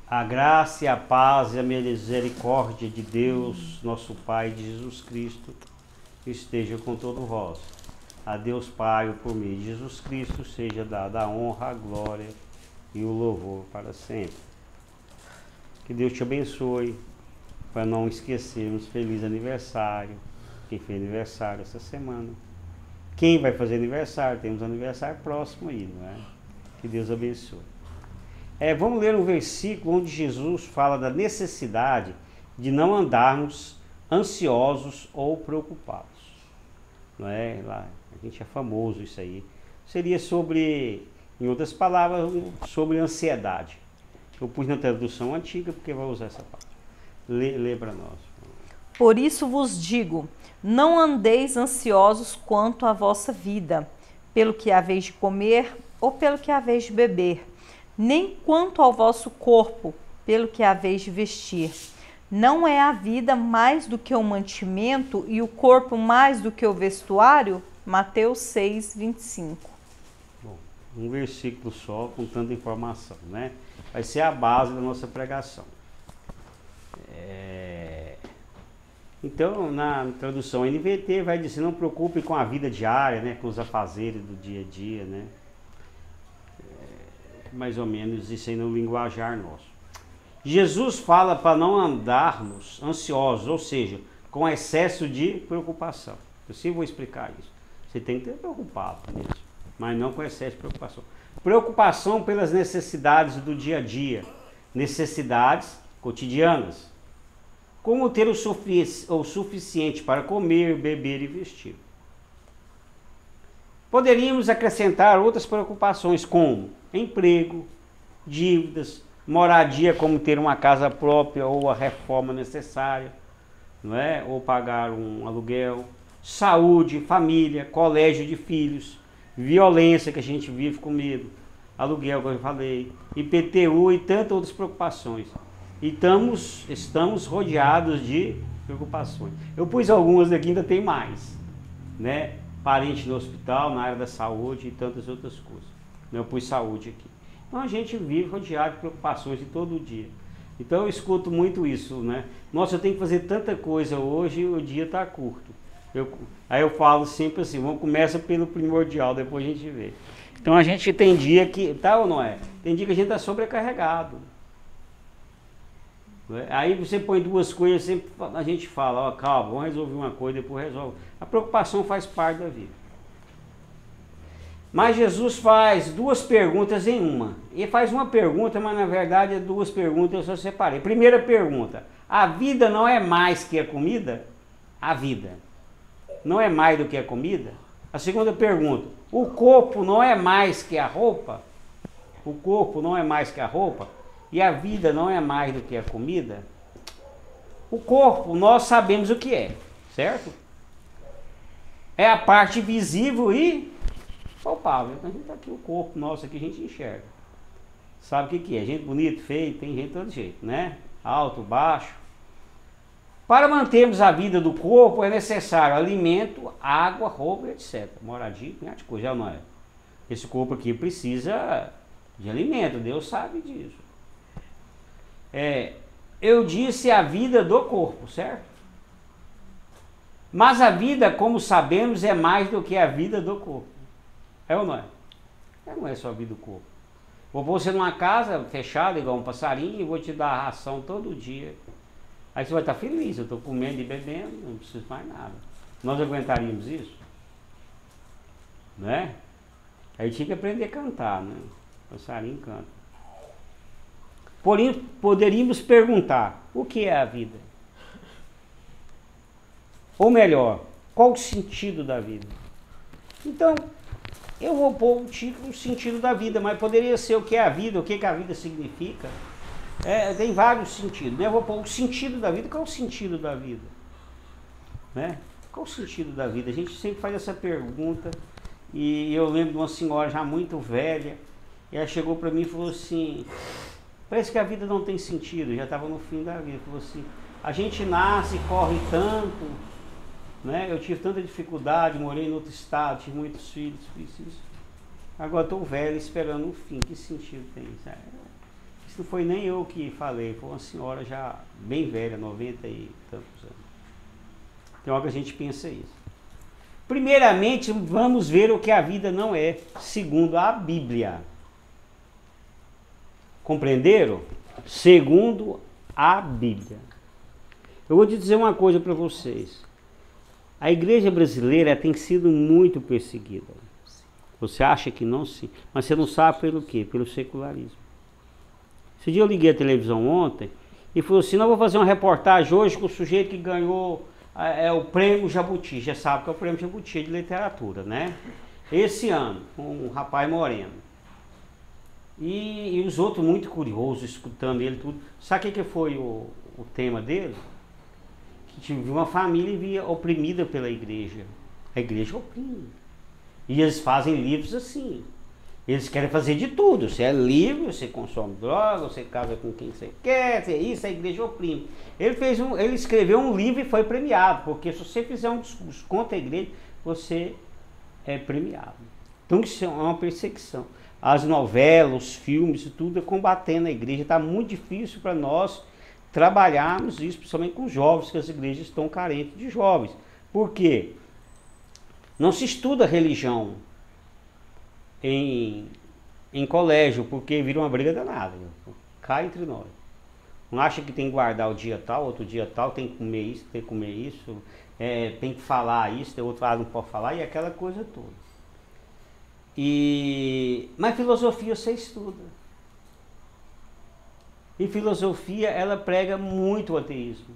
A graça e a paz e a misericórdia de Deus, nosso Pai, de Jesus Cristo, esteja com todos vós. A Deus Pai, por meio de Jesus Cristo, seja dada a honra, a glória e o louvor para sempre. Que Deus te abençoe, para não esquecermos, feliz aniversário. Quem fez aniversário essa semana. Quem vai fazer aniversário? Temos aniversário próximo aí, não é? Que Deus abençoe. Vamos ler um versículo onde Jesus fala da necessidade de não andarmos ansiosos ou preocupados. Não é? Lá, a gente é famoso isso aí. Seria sobre, em outras palavras, sobre ansiedade. Eu pus na tradução antiga porque vai usar essa palavra. Lê para nós. Por isso vos digo, não andeis ansiosos quanto à vossa vida, pelo que haveis de comer ou pelo que haveis de beber, nem quanto ao vosso corpo, pelo que haveis de vestir. Não é a vida mais do que o mantimento e o corpo mais do que o vestuário? Mateus 6, 25. Bom, um versículo só com tanta informação, né? Vai ser a base da nossa pregação. Então, na tradução NVT vai dizer, não preocupe com a vida diária, né? Com os afazeres do dia a dia, né? Mais ou menos isso aí no linguajar nosso. Jesus fala para não andarmos ansiosos, ou seja, com excesso de preocupação. Eu sim vou explicar isso. Você tem que ter preocupado mesmo, mas não com excesso de preocupação. Preocupação pelas necessidades do dia a dia, necessidades cotidianas. Como ter o suficiente para comer, beber e vestir. Poderíamos acrescentar outras preocupações como emprego, dívidas, moradia, como ter uma casa própria ou a reforma necessária, não é? Ou pagar um aluguel, saúde, família, colégio de filhos, violência que a gente vive com medo, aluguel que eu falei, IPTU e tantas outras preocupações. E estamos rodeados de preocupações. Eu pus algumas aqui, ainda tem mais, né? Parente no hospital, na área da saúde e tantas outras coisas. Eu pus saúde aqui. Então a gente vive rodeado de preocupações de todo dia. Então eu escuto muito isso, né? Nossa, eu tenho que fazer tanta coisa hoje e o dia está curto. Aí eu falo sempre assim, começa pelo primordial, depois a gente vê. Então a gente tem dia que, tá ou não é? Tem dia que a gente está sobrecarregado. Aí você põe duas coisas, sempre a gente fala, ó, calma, vamos resolver uma coisa, depois resolve. A preocupação faz parte da vida. Mas Jesus faz duas perguntas em uma. Ele faz uma pergunta, mas na verdade é duas perguntas, eu só separei. Primeira pergunta, a vida não é mais que a comida? A vida não é mais do que a comida? A segunda pergunta, o corpo não é mais que a roupa? O corpo não é mais que a roupa? E a vida não é mais do que a comida? O corpo, nós sabemos o que é, certo? É a parte visível e palpável. Então a gente tá aqui, o corpo nosso aqui a gente enxerga. Sabe o que é? Gente bonito, feio, tem gente de todo jeito, né? Alto, baixo. Para mantermos a vida do corpo é necessário alimento, água, roupa, etc. Moradia, de coisa, não é? Esse corpo aqui precisa de alimento, Deus sabe disso. Eu disse a vida do corpo, certo? Mas a vida, como sabemos, é mais do que a vida do corpo. É ou não é? Não é só a vida do corpo. Vou pôr você numa casa fechada, igual um passarinho, e vou te dar a ração todo dia. Aí você vai estar feliz, eu estou comendo e bebendo, não preciso mais nada. Nós aguentaríamos isso? Né? Aí tinha que aprender a cantar, né? O passarinho canta. Porém, poderíamos perguntar, o que é a vida? Ou melhor, qual o sentido da vida? Então, eu vou pôr o sentido da vida, mas poderia ser o que é a vida, o que a vida significa. Tem vários sentidos, né? Eu vou pôr o sentido da vida. Qual é o sentido da vida? Né? Qual o sentido da vida? A gente sempre faz essa pergunta, e eu lembro de uma senhora já muito velha, e ela chegou para mim e falou assim, parece que a vida não tem sentido, já estava no fim da vida. Falou assim, a gente nasce, corre tanto, né? Eu tive tanta dificuldade, morei em outro estado, tive muitos filhos, fiz isso. Agora estou velho esperando o fim, que sentido tem isso? não foi nem eu que falei, foi uma senhora já bem velha, 90 e tantos anos. Tem hora que a gente pensa isso. Primeiramente, vamos ver o que a vida não é, segundo a Bíblia. Compreenderam? Segundo a Bíblia. Eu vou te dizer uma coisa para vocês. A igreja brasileira tem sido muito perseguida. Você acha que não? Sim. Mas você não sabe pelo quê? Pelo secularismo. Esse dia eu liguei a televisão ontem e falou assim, não, vou fazer uma reportagem hoje com o sujeito que ganhou o prêmio Jabuti. Já sabe que é o prêmio Jabuti de literatura, né? Esse ano, um rapaz moreno. E os outros muito curiosos, escutando ele tudo. Sabe o que foi o tema dele? Que tinha uma família oprimida pela igreja. A igreja oprime. E eles fazem livros assim. Eles querem fazer de tudo. Você é livre, você consome droga, você casa com quem você quer, isso a igreja oprime. Ele escreveu um livro e foi premiado, porque se você fizer um discurso contra a igreja, você é premiado. Então isso é uma perseguição. As novelas, os filmes e tudo é combatendo a igreja. Está muito difícil para nós trabalharmos isso, principalmente com jovens, que as igrejas estão carentes de jovens. Por quê? Não se estuda religião em colégio, porque vira uma briga danada. Cai entre nós. Não acha que tem que guardar o dia tal, outro dia tal, tem que comer isso, tem que falar isso, tem outro lado não pode falar, e aquela coisa toda. Mas filosofia você estuda. E filosofia, ela prega muito o ateísmo.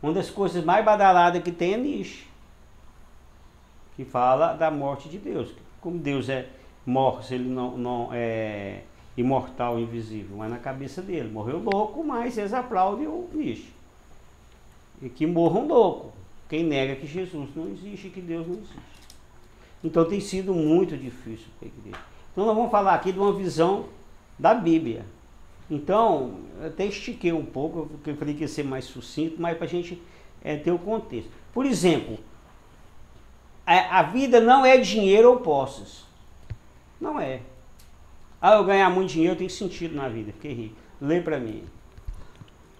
Uma das coisas mais badaladas que tem é Nietzsche, que fala da morte de Deus. Como Deus é morto, ele não é imortal, invisível, mas na cabeça dele. Morreu louco, mas eles aplaudem o Nietzsche. E que morram louco. Quem nega que Jesus não existe, que Deus não existe. Então tem sido muito difícil para a igreja. Então nós vamos falar aqui de uma visão da Bíblia. Então, eu até estiquei um pouco, porque eu falei que ia ser mais sucinto, mas para a gente ter o contexto. Por exemplo, a vida não é dinheiro ou posses. Não é. Eu ganhar muito dinheiro tem sentido na vida, fiquei rico. Lê para mim.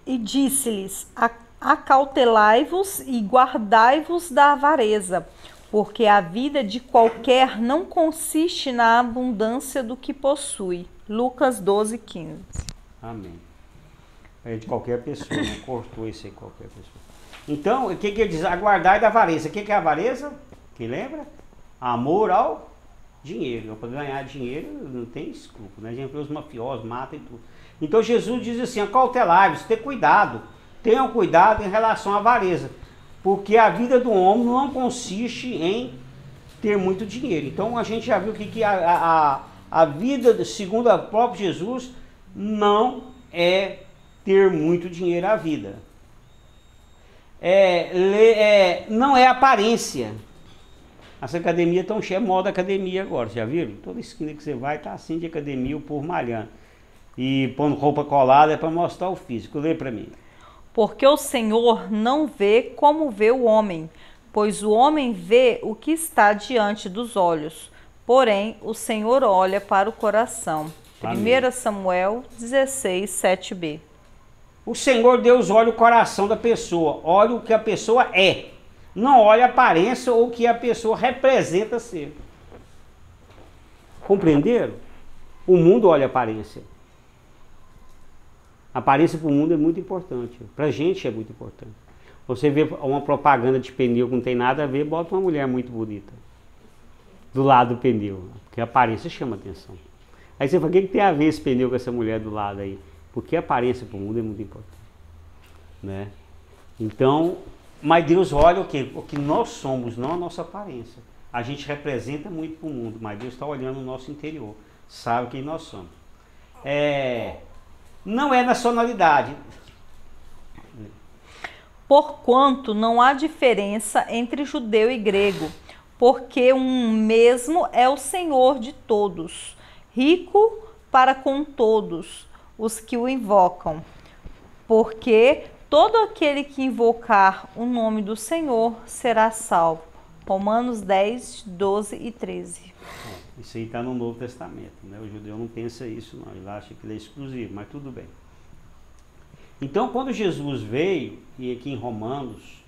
E disse-lhes, acautelai-vos e guardai-vos da avareza, porque a vida de qualquer não consiste na abundância do que possui. Lucas 12:15. Amém. É de qualquer pessoa, né? Cortou isso aí, qualquer pessoa. Então, o que ele diz? Aguardai da avareza. O que é avareza? Quem lembra? Amor ao dinheiro. Para ganhar dinheiro não tem escrúpulo, né? A gente vê os mafiosos, matam e tudo. Então Jesus diz assim, acautelai-vos, ter cuidado. Tenham cuidado em relação à avareza. Porque a vida do homem não consiste em ter muito dinheiro. Então a gente já viu que a vida, segundo o próprio Jesus, não é ter muito dinheiro a vida. Não é aparência. Essa academia tão cheia, é moda academia agora, já viram? Toda esquina que você vai tá assim de academia, o povo malhando. E pondo roupa colada é para mostrar o físico. Lê para mim. Porque o Senhor não vê como vê o homem, pois o homem vê o que está diante dos olhos, porém o Senhor olha para o coração. Amém. 1 Samuel 16, 7b. O Senhor Deus olha o coração da pessoa, olha o que a pessoa é, não olha a aparência ou o que a pessoa representa ser. Compreenderam? O mundo olha a aparência. A aparência para o mundo é muito importante. Para a gente é muito importante. Você vê uma propaganda de pneu que não tem nada a ver, bota uma mulher muito bonita do lado do pneu, porque a aparência chama atenção. Aí você fala, o que tem a ver esse pneu com essa mulher do lado aí? Porque a aparência para o mundo é muito importante, né? Então, mas Deus olha o quê? O que nós somos, não a nossa aparência. A gente representa muito para o mundo, mas Deus está olhando o nosso interior, sabe quem nós somos. Não é nacionalidade. Porquanto não há diferença entre judeu e grego, porque um mesmo é o Senhor de todos, rico para com todos os que o invocam. Porque todo aquele que invocar o nome do Senhor será salvo. Romanos 10, 12 e 13. Isso aí está no Novo Testamento, né? O judeu não pensa isso, não. Ele acha que ele é exclusivo, mas tudo bem. Então, quando Jesus veio, e aqui em Romanos,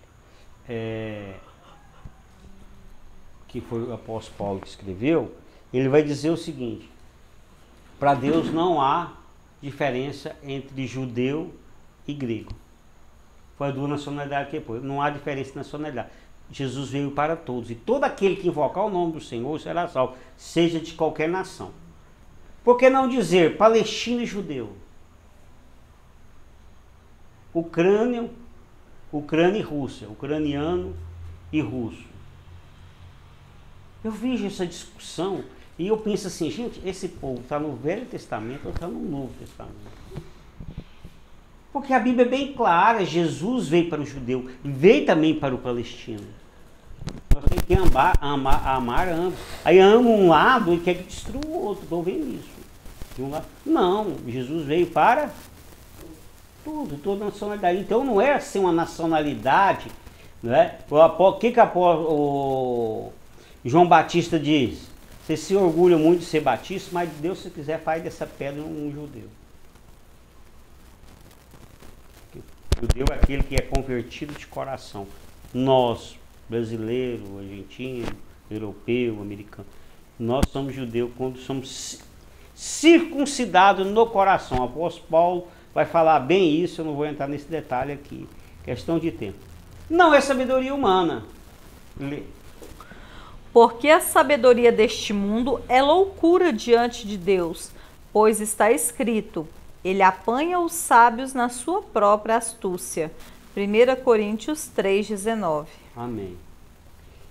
que foi o apóstolo Paulo que escreveu, ele vai dizer o seguinte: para Deus não há diferença entre judeu e grego. Foi a duas nacionalidades que depois. Não há diferença de nacionalidade. Jesus veio para todos. E todo aquele que invocar o nome do Senhor será salvo, seja de qualquer nação. Por que não dizer palestino e judeu? Ucrânia e Rússia. Ucraniano e russo. Eu vejo essa discussão e eu penso assim, gente, esse povo está no Velho Testamento ou está no Novo Testamento? Porque a Bíblia é bem clara, Jesus veio para o judeu e veio também para o palestino. Nós temos que amar ambos. Aí ama um lado e quer que destrua o outro. Estou vendo isso. De um lado. Não, Jesus veio para tudo, toda nacionalidade. Então não é assim uma nacionalidade, não é? O que o João Batista diz? Você se orgulha muito de ser batista, mas Deus, se quiser, faz dessa pedra um judeu. O judeu é aquele que é convertido de coração. Nós, brasileiro, argentino, europeu, americano, nós somos judeus quando somos circuncidados no coração. O apóstolo Paulo vai falar bem isso, eu não vou entrar nesse detalhe aqui, questão de tempo. Não é sabedoria humana. Lê. Porque a sabedoria deste mundo é loucura diante de Deus, pois está escrito: ele apanha os sábios na sua própria astúcia. 1 Coríntios 3,19. Amém.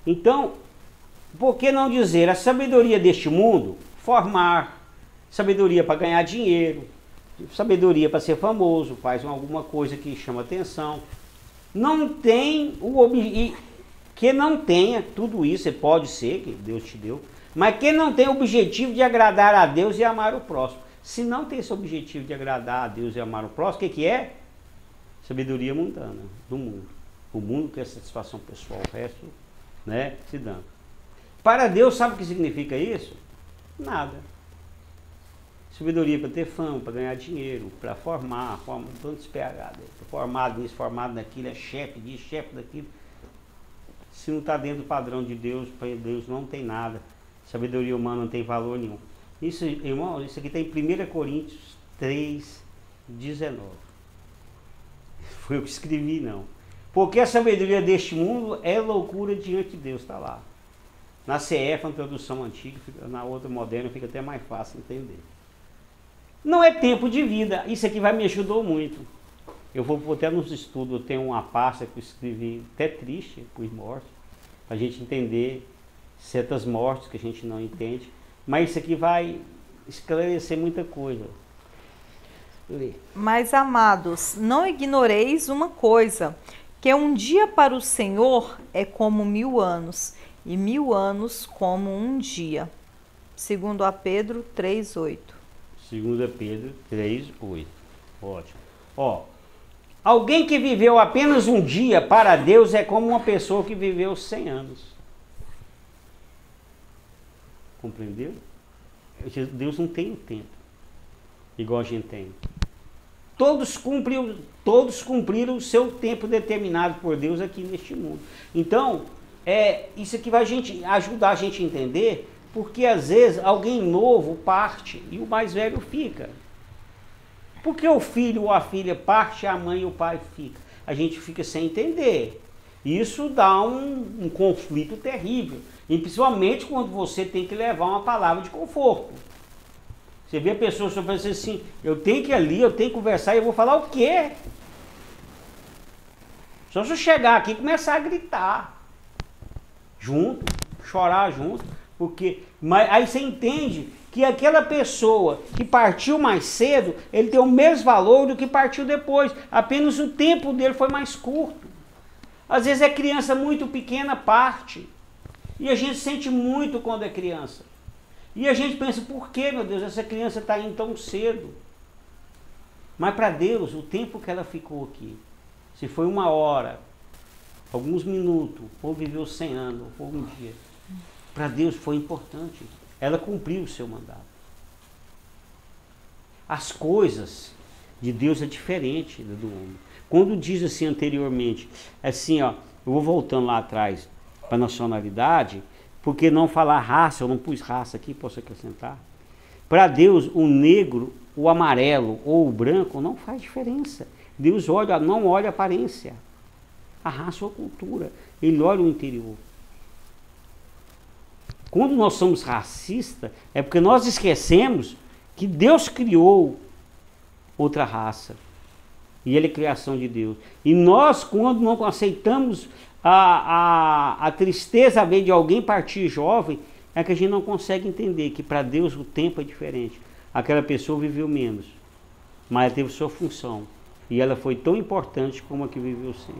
Então, por que não dizer a sabedoria deste mundo? Formar, sabedoria para ganhar dinheiro, sabedoria para ser famoso, faz alguma coisa que chama atenção. Não tem que não tenha tudo isso, pode ser que Deus te deu, mas que não tem o objetivo de agradar a Deus e amar o próximo. Se não tem esse objetivo de agradar a Deus e amar o próximo, o que é? Sabedoria mundana, do mundo. O mundo quer satisfação pessoal, o resto, né, se dando. Para Deus, sabe o que significa isso? Nada. Sabedoria para ter fama, para ganhar dinheiro, para formar tantos PH, formado nisso, formado naquilo, é chefe disso, chefe daquilo. Se não está dentro do padrão de Deus, para Deus não tem nada. Sabedoria humana não tem valor nenhum. Isso, irmão, isso aqui está em 1 Coríntios 3,19. Foi eu que escrevi, não. Porque a sabedoria deste mundo é loucura diante de Deus, está lá. Na CF, na tradução antiga, na outra moderna, fica até mais fácil entender. Não é tempo de vida. Isso aqui me ajudou muito. Eu vou até nos estudos, eu tenho uma pasta que eu escrevi, até triste, por morte, para a gente entender certas mortes que a gente não entende. Mas isso aqui vai esclarecer muita coisa. Lê. Mas, amados, não ignoreis uma coisa, que um dia para o Senhor é como 1000 anos, e 1000 anos como um dia. 2 Pedro 3,8. 2 Pedro 3,8. Ótimo. Ó, alguém que viveu apenas um dia para Deus é como uma pessoa que viveu 100 anos. Compreendeu? Deus não tem o tempo igual a gente tem. Todos cumpriram o seu tempo determinado por Deus aqui neste mundo. Então, isso aqui vai ajudar a gente a entender, porque às vezes alguém novo parte e o mais velho fica. Porque o filho ou a filha parte, a mãe e o pai fica. A gente fica sem entender. Isso dá um conflito terrível. E principalmente quando você tem que levar uma palavra de conforto. Você vê a pessoa só pensa assim, eu tenho que ir ali, eu tenho que conversar, e eu vou falar o quê? Só se eu chegar aqui e começar a gritar junto, chorar junto, mas aí você entende que aquela pessoa que partiu mais cedo, ele tem o mesmo valor do que partiu depois, apenas o tempo dele foi mais curto. Às vezes é criança muito pequena, parte, e a gente sente muito quando é criança. E a gente pensa, por que, meu Deus, essa criança está indo tão cedo? Mas para Deus, o tempo que ela ficou aqui, se foi 1 hora, alguns minutos, ou viveu 100 anos, ou um dia, para Deus foi importante. ela cumpriu o seu mandato. As coisas de Deus é diferente do homem. Quando diz assim anteriormente, assim, ó, eu vou voltando lá atrás para a nacionalidade, porque não falar raça, eu não pus raça aqui, posso acrescentar. Para Deus, o negro, o amarelo ou o branco não faz diferença. Deus não olha a aparência, a raça ou a cultura, ele olha o interior. Quando nós somos racistas, é porque nós esquecemos que Deus criou outra raça. E ele é criação de Deus. E nós, quando não aceitamos a tristeza ver de alguém partir jovem, é que a gente não consegue entender que para Deus o tempo é diferente. Aquela pessoa viveu menos, mas ela teve sua função. E ela foi tão importante como a que viveu sem.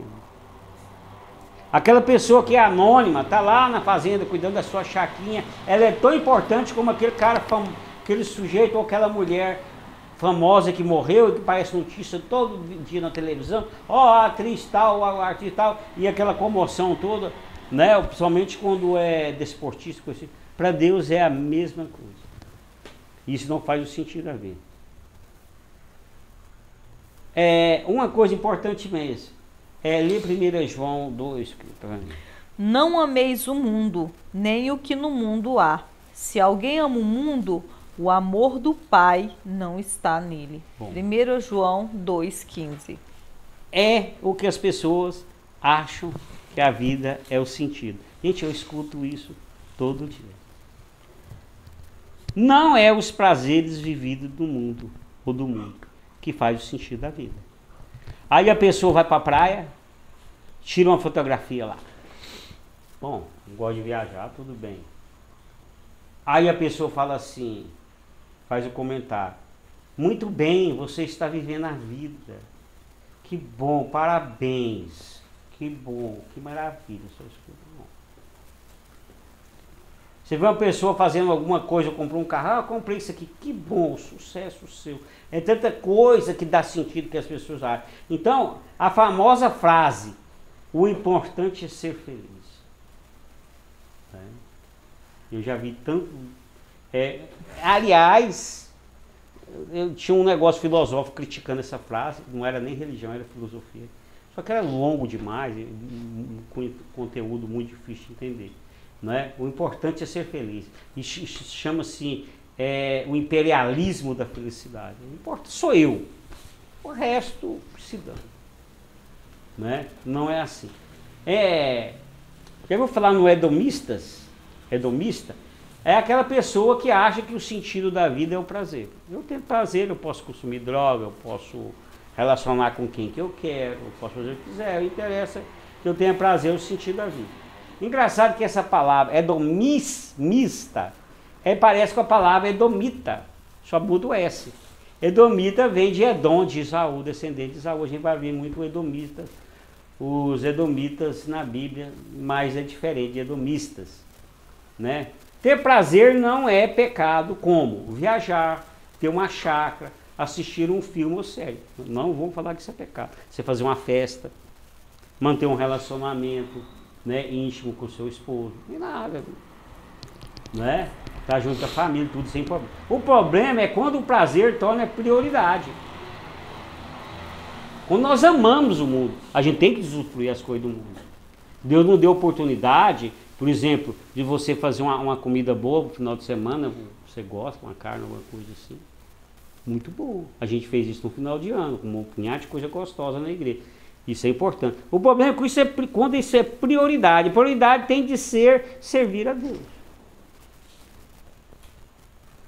Aquela pessoa que é anônima, está lá na fazenda cuidando da sua chaquinha, ela é tão importante como aquele cara, aquele sujeito ou aquela mulher famosa que morreu e que parece notícia todo dia na televisão, a atriz tal, a artista tal, e aquela comoção toda, né? Principalmente quando é desportista, para Deus é a mesma coisa. Isso não faz o sentido a ver. Uma coisa importante mesmo, ler 1 João 2. Não ameis o mundo, nem o que no mundo há. Se alguém ama o mundo, o amor do Pai não está nele. Bom, 1 João 2,15. É o que as pessoas acham que a vida é o sentido. Gente, eu escuto isso todo dia. Não é os prazeres vividos do mundo ou do mundo que faz o sentido da vida. Aí a pessoa vai para a praia, tira uma fotografia lá. Bom, gosto de viajar, tudo bem. Aí a pessoa fala assim, faz o comentário: muito bem, você está vivendo a vida. Que bom, parabéns. Que bom, que maravilha. Você vê uma pessoa fazendo alguma coisa, comprou um carro, eu comprei isso aqui, que bom, sucesso seu. É tanta coisa que dá sentido que as pessoas acham. Então, a famosa frase, o importante é ser feliz. Eu já vi tanto... aliás, eu tinha um negócio filosófico criticando essa frase, não era nem religião, era filosofia. Só que era longo demais, com conteúdo muito difícil de entender. Não é? O importante é ser feliz. E chama-se o imperialismo da felicidade. O importante sou eu. O resto se dá. Não é? Não é assim. Eu vou falar no hedomistas. Hedomista é aquela pessoa que acha que o sentido da vida é o prazer. Eu tenho prazer, eu posso consumir droga, eu posso relacionar com quem que eu quero, eu posso fazer o que quiser. O interessa que eu tenha prazer, o sentido da vida. Engraçado que essa palavra edomista parece com a palavra edomita, só muda o S. Edomita vem de Edom, de Isaú, descendente de Isaú. A gente vai ver muito os edomitas na Bíblia, mas é diferente de edomistas. Né? Ter prazer não é pecado, como viajar, ter uma chácara, assistir um filme ou série. Não vamos falar que isso é pecado. Você fazer uma festa, manter um relacionamento, né, íntimo com o seu esposo, nem nada, né? Tá junto com a família, tudo sem problema. O problema é quando o prazer torna prioridade. Quando nós amamos o mundo, a gente tem que usufruir as coisas do mundo. Deus não deu oportunidade, por exemplo, de você fazer uma comida boa no final de semana, você gosta, uma carne, alguma coisa assim. Muito bom. A gente fez isso no final de ano, com um punhado de coisa gostosa na igreja. Isso é importante. O problema é que quando isso é prioridade. Prioridade tem de ser servir a Deus.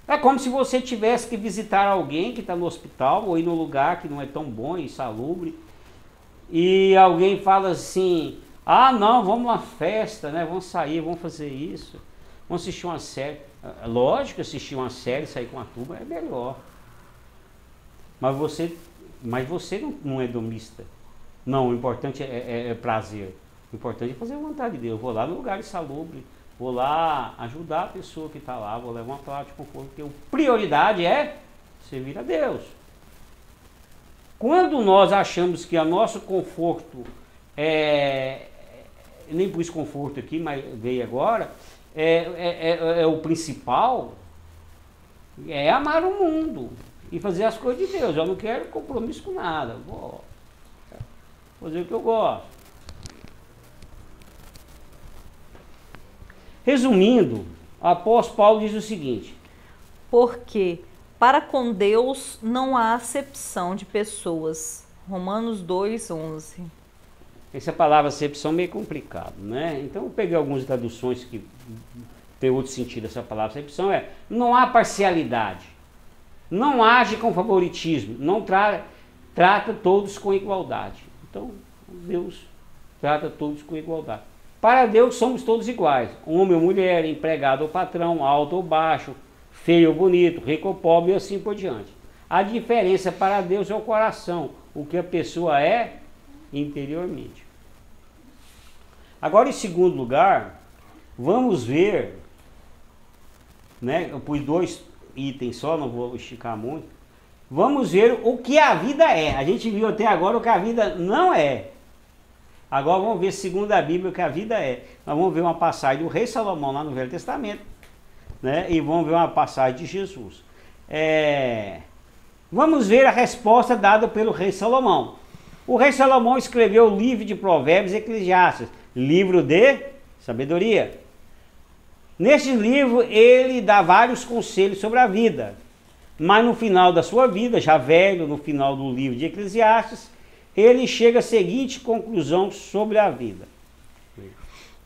É como se você tivesse que visitar alguém que está no hospital ou ir num lugar que não é tão bom e insalubre. E alguém fala assim, não, vamos uma festa, né? Vamos sair, vamos fazer isso. Vamos assistir uma série. Lógico que assistir uma série, sair com uma turma é melhor. Mas você não é domista. Não, o importante é prazer. O importante é fazer a vontade de Deus. Eu vou lá no lugar insalubre, vou lá ajudar a pessoa que está lá, vou levar uma palavra de conforto, porque a prioridade é servir a Deus. Quando nós achamos que o nosso conforto nem pus conforto aqui, mas veio agora, é o principal, é amar o mundo e fazer as coisas de Deus. Eu não quero compromisso com nada. Vou fazer o que eu gosto. Resumindo, o apóstolo Paulo diz o seguinte: porque para com Deus não há acepção de pessoas. Romanos 2:11. Essa palavra acepção é meio complicado, né? Então eu peguei algumas traduções que tem outro sentido. Essa palavra acepção não há parcialidade, não age com favoritismo, não trata todos com igualdade. Então Deus trata todos com igualdade. Para Deus somos todos iguais, homem ou mulher, empregado ou patrão, alto ou baixo, feio ou bonito, rico ou pobre e assim por diante. A diferença para Deus é o coração, o que a pessoa é interiormente. Agora, em segundo lugar, vamos ver, né, eu pus 2 itens só, não vou esticar muito. Vamos ver o que a vida é. A gente viu até agora o que a vida não é. Agora vamos ver, segundo a Bíblia, o que a vida é. Nós vamos ver uma passagem do rei Salomão lá no Velho Testamento, né, e vamos ver uma passagem de Jesus. Vamos ver a resposta dada pelo rei Salomão. O rei Salomão escreveu o livro de Provérbios e Eclesiastes, livro de sabedoria. Neste livro ele dá vários conselhos sobre a vida, mas no final da sua vida, já velho, no final do livro de Eclesiastes, ele chega à seguinte conclusão sobre a vida: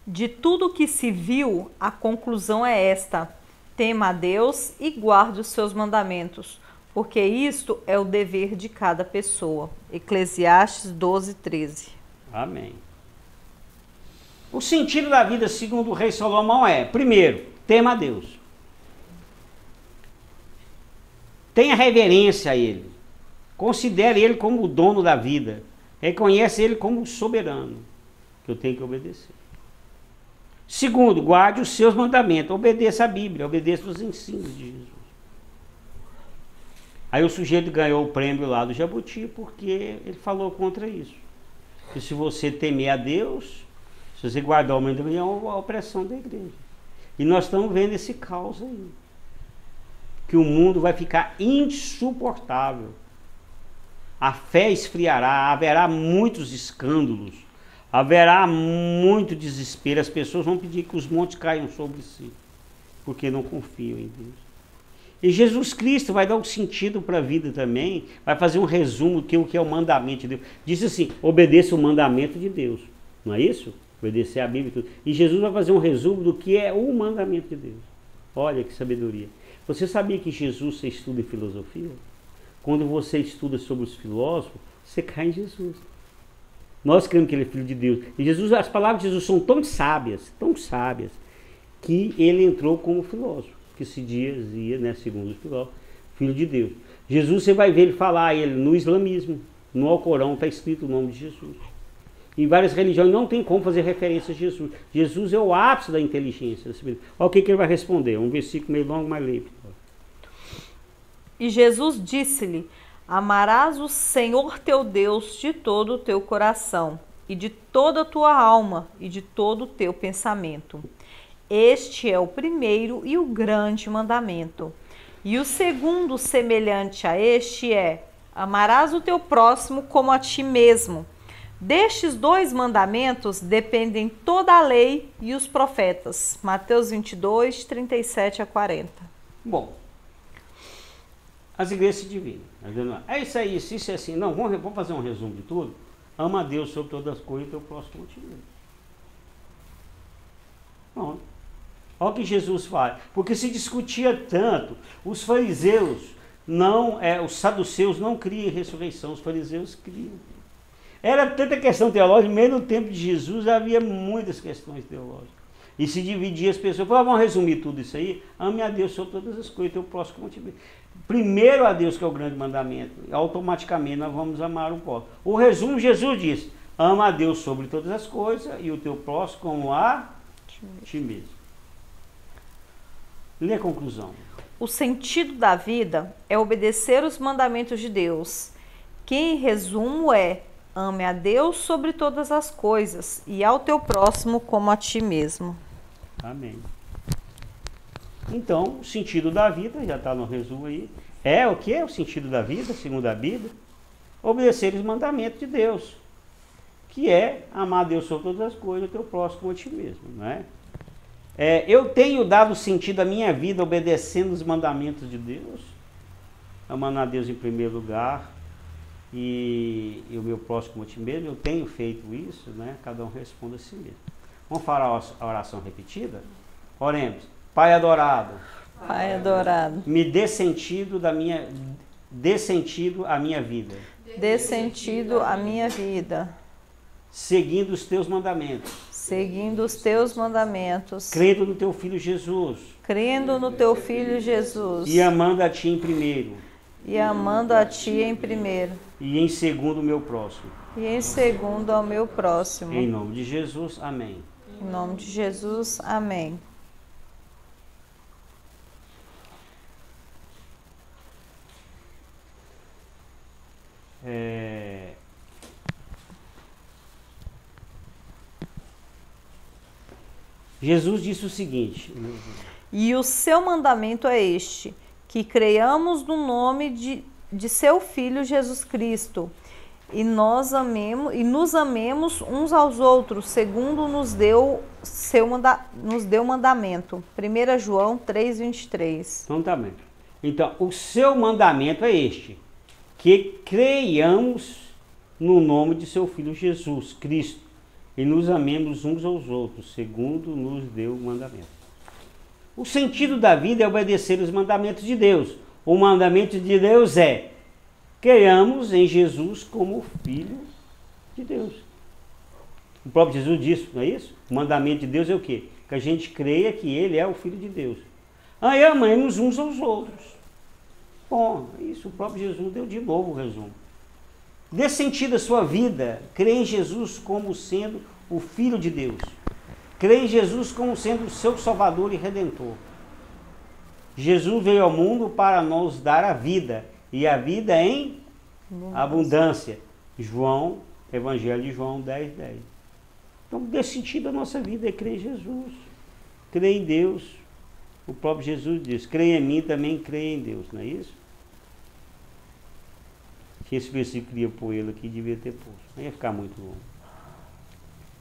de tudo que se viu, a conclusão é esta: tema a Deus e guarde os seus mandamentos, porque isto é o dever de cada pessoa. Eclesiastes 12:13. Amém. O sentido da vida, segundo o rei Salomão, é: primeiro, tema a Deus. Tenha reverência a Ele. Considere Ele como o dono da vida. Reconhece Ele como o soberano, que eu tenho que obedecer. Segundo, guarde os seus mandamentos. Obedeça a Bíblia, obedeça os ensinos de Jesus. Aí o sujeito ganhou o prêmio lá do Jabuti porque ele falou contra isso. Que se você temer a Deus, se você guardar o mandamento, é a opressão da igreja. E nós estamos vendo esse caos aí. Que o mundo vai ficar insuportável. A fé esfriará, haverá muitos escândalos, haverá muito desespero. As pessoas vão pedir que os montes caiam sobre si, porque não confiam em Deus. E Jesus Cristo vai dar um sentido para a vida também, vai fazer um resumo do que é o mandamento de Deus. Diz assim: obedeça o mandamento de Deus, não é isso? Obedecer a Bíblia e tudo. E Jesus vai fazer um resumo do que é o mandamento de Deus. Olha que sabedoria. Você sabia que Jesus, você estuda em filosofia? Quando você estuda sobre os filósofos, você cai em Jesus. Nós cremos que ele é filho de Deus. E Jesus, as palavras de Jesus são tão sábias, que ele entrou como filósofo, que se dizia, né, segundo os filósofos, filho de Deus. Jesus, você vai ver ele falar, ele no islamismo, no Alcorão está escrito o nome de Jesus. Em várias religiões não tem como fazer referência a Jesus. Jesus é o ápice da inteligência. Olha o que ele vai responder, um versículo meio longo, mas leve. E Jesus disse-lhe: amarás o Senhor teu Deus de todo o teu coração, e de toda a tua alma, e de todo o teu pensamento. Este é o primeiro e o grande mandamento. E o segundo, semelhante a este, é: amarás o teu próximo como a ti mesmo. Destes 2 mandamentos dependem toda a lei e os profetas. Mateus 22, 37 a 40. Bom, as igrejas se dividem. É isso aí, isso é assim. Não, vamos fazer um resumo de tudo. Ama a Deus sobre todas as coisas e teu próximo te mesmo. Bom, olha o que Jesus fala. Porque se discutia tanto, os fariseus os saduceus não criam ressurreição, os fariseus criam. Era tanta questão teológica, mesmo no tempo de Jesus havia muitas questões teológicas. E se dividia as pessoas. Vamos resumir tudo isso aí. Ame a Deus sobre todas as coisas, teu próximo como te mesmo. Primeiro a Deus, que é o grande mandamento, automaticamente nós vamos amar o próximo. O resumo, Jesus diz: ama a Deus sobre todas as coisas e o teu próximo como a ti mesmo. Lê a conclusão. O sentido da vida é obedecer os mandamentos de Deus, que em resumo é: ame a Deus sobre todas as coisas e ao teu próximo como a ti mesmo. Amém. Então, o sentido da vida, já está no resumo aí, é o que é o sentido da vida, segundo a Bíblia? Obedecer os mandamentos de Deus, que é amar a Deus sobre todas as coisas, o teu próximo como a ti mesmo, não é? Eu tenho dado sentido à minha vida obedecendo os mandamentos de Deus, amando a Deus em primeiro lugar e o meu próximo como a ti mesmo. Eu tenho feito isso, né? Cada um responde a si mesmo. Vamos falar a oração repetida? Oremos. Pai adorado. Pai adorado. Me dê sentido à minha vida. Dê sentido à minha vida. Seguindo os teus mandamentos. Seguindo os teus mandamentos. Crendo no teu Filho Jesus. Crendo no teu Filho Jesus. E amando a ti em primeiro. E amando a ti em primeiro. E em segundo o meu próximo. E em segundo ao meu próximo. Em nome de Jesus, amém. Em nome de Jesus, amém. Jesus disse o seguinte: E o seu mandamento é este, que creiamos no nome de seu Filho Jesus Cristo, e nos amemos uns aos outros, segundo nos deu mandamento. 1 João 3,23. Então tá bem. Então, o seu mandamento é este, que creiamos no nome de seu Filho Jesus Cristo, e nos amemos uns aos outros, segundo nos deu o mandamento. O sentido da vida é obedecer os mandamentos de Deus. O mandamento de Deus é: creiamos em Jesus como Filho de Deus. O próprio Jesus disse, não é isso? O mandamento de Deus é o quê? Que a gente creia que Ele é o Filho de Deus. Aí amemos uns aos outros. Bom, isso o próprio Jesus deu de novo o resumo. Dê sentido à sua vida. Crê em Jesus como sendo o Filho de Deus. Crê em Jesus como sendo o seu Salvador e Redentor. Jesus veio ao mundo para nos dar a vida. E a vida em abundância. Evangelho de João 10:10. Então, dê sentido à nossa vida é crer em Jesus. Crer em Deus. O próprio Jesus diz: creia em mim, também creia em Deus. Não é isso? Se esse versículo queria pôr ele aqui, devia ter posto. Não ia ficar muito longo.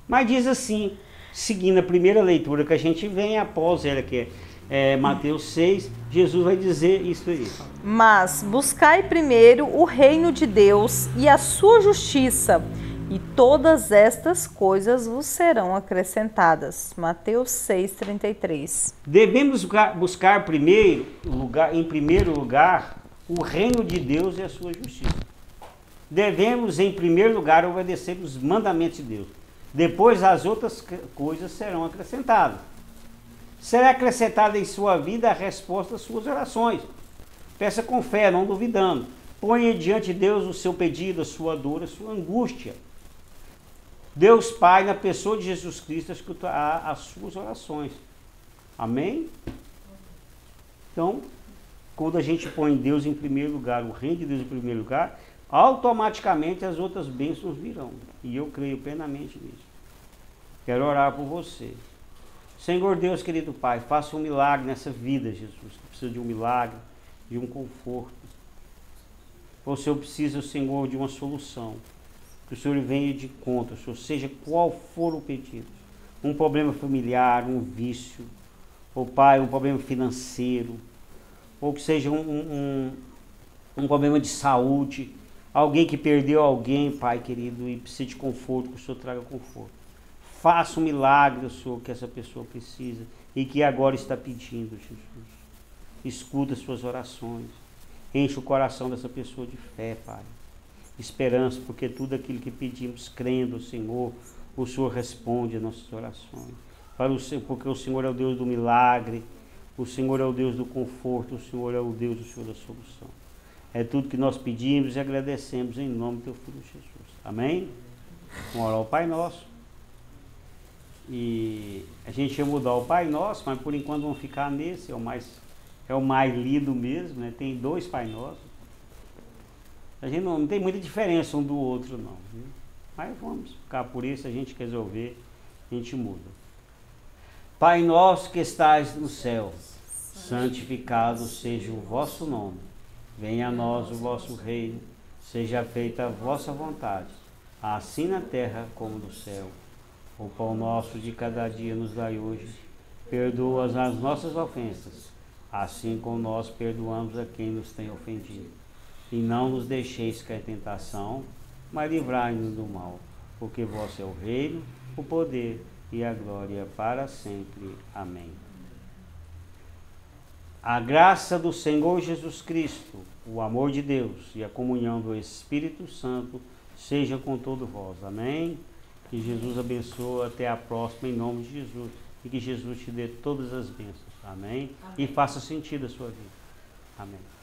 Mas diz assim, seguindo a primeira leitura que a gente vem após ela, que é Mateus 6, Jesus vai dizer isso aí. Mas buscai primeiro o reino de Deus e a sua justiça, e todas estas coisas vos serão acrescentadas. Mateus 6,33. Devemos buscar em primeiro lugar, o reino de Deus e a sua justiça. Devemos, em primeiro lugar, obedecer os mandamentos de Deus. Depois, as outras coisas serão acrescentadas. Será acrescentada em sua vida a resposta às suas orações. Peça com fé, não duvidando. Ponha diante de Deus o seu pedido, a sua dor, a sua angústia. Deus Pai, na pessoa de Jesus Cristo, escutará as suas orações. Amém? Então, quando a gente põe Deus em primeiro lugar, o reino de Deus em primeiro lugar, automaticamente as outras bênçãos virão. E eu creio plenamente nisso. Quero orar por você. Senhor Deus, querido Pai, faça um milagre nessa vida, Jesus. Que precisa de um milagre, de um conforto. O Senhor precisa, Senhor, de uma solução. Que o Senhor venha de conta, o Senhor, seja qual for o pedido. Um problema familiar, um vício. Ou, Pai, um problema financeiro. Ou que seja um problema de saúde. Alguém que perdeu alguém, Pai querido, e precisa de conforto, que o Senhor traga conforto. Faça um milagre, Senhor, que essa pessoa precisa e que agora está pedindo, Jesus. Escuta as suas orações. Enche o coração dessa pessoa de fé, Pai. Esperança, porque tudo aquilo que pedimos, crendo, Senhor, o Senhor responde às nossas orações. Porque o Senhor é o Deus do milagre, o Senhor é o Deus do conforto, o Senhor é o Deus da solução. É tudo que nós pedimos e agradecemos em nome do Teu Filho Jesus. Amém? Vamos orar ao Pai Nosso. E a gente ia mudar o Pai Nosso, mas por enquanto vamos ficar nesse, é o mais lido mesmo, né? Tem 2 Pai Nossos. A gente não tem muita diferença um do outro, não. Viu? Mas vamos ficar por isso, a gente resolver, a gente muda. Pai nosso que estás no céu, santificado seja o vosso nome. Venha a nós o vosso reino, seja feita a vossa vontade, assim na terra como no céu. O pão nosso de cada dia nos dai hoje. Perdoa as nossas ofensas, assim como nós perdoamos a quem nos tem ofendido. E não nos deixeis cair em tentação, mas livrai-nos do mal, porque vosso é o reino, o poder e a glória para sempre. Amém. A graça do Senhor Jesus Cristo, o amor de Deus e a comunhão do Espírito Santo seja com todos vós. Amém? Que Jesus abençoe. Até a próxima, em nome de Jesus. E que Jesus te dê todas as bênçãos. Amém? E faça sentido a sua vida. Amém.